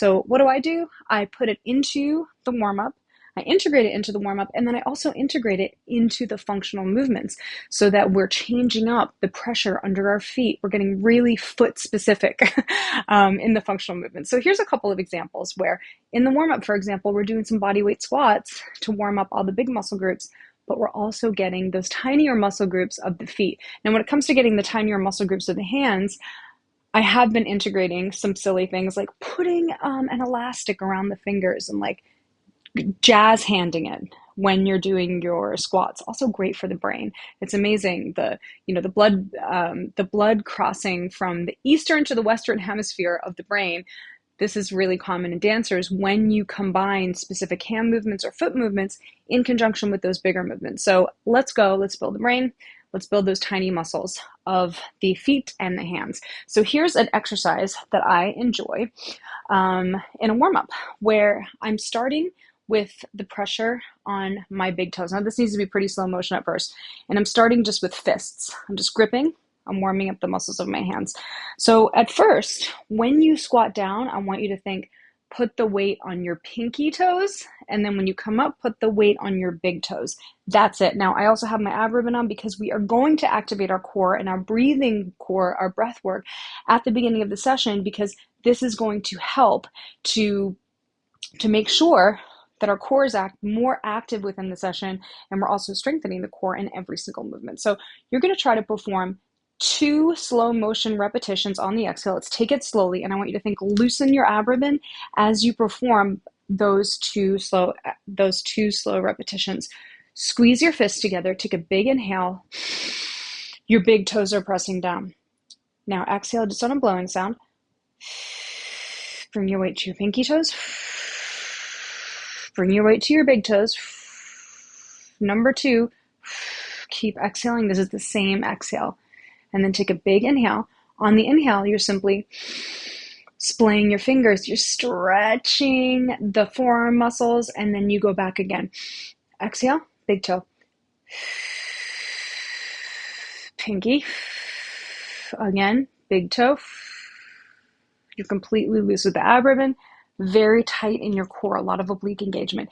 So what do? I put it into the warm-up, I integrate it into the warm-up, and then I also integrate it into the functional movements so that we're changing up the pressure under our feet. We're getting really foot specific in the functional movements. So here's a couple of examples where in the warm-up, for example, we're doing some body weight squats to warm up all the big muscle groups, but we're also getting those tinier muscle groups of the feet. Now, when it comes to getting the tinier muscle groups of the hands, I have been integrating some silly things like putting an elastic around the fingers and like jazz handing it when you're doing your squats. Also great for the brain. It's amazing the blood crossing from the eastern to the western hemisphere of the brain. This is really common in dancers when you combine specific hand movements or foot movements in conjunction with those bigger movements. So let's build the brain. Let's build those tiny muscles of the feet and the hands. So here's an exercise that I enjoy in a warm-up where I'm starting with the pressure on my big toes. Now this needs to be pretty slow motion at first. And I'm starting just with fists. I'm just gripping. I'm warming up the muscles of my hands. So at first, when you squat down, I want you to think, put the weight on your pinky toes. And then when you come up, put the weight on your big toes. That's it. Now I also have my ab ribbon on because we are going to activate our core and our breathing core, our breath work at the beginning of the session, because this is going to help to make sure that our core is more active within the session, and we're also strengthening the core in every single movement. So you're going to try to perform 2 slow motion repetitions on the exhale. Let's take it slowly, and I want you to think, loosen your ab ribbon as you perform those two slow repetitions. Squeeze your fists together, take a big inhale. Your big toes are pressing down. Now exhale just on a blowing sound. Bring your weight to your pinky toes. Bring your weight to your big toes. Number 2, keep exhaling. This is the same exhale. And then take a big inhale. On the inhale, you're simply splaying your fingers. You're stretching the forearm muscles, and then you go back again. Exhale, big toe. Pinky. Again, big toe. You're completely loose with the ab ribbon. Very tight in your core, a lot of oblique engagement.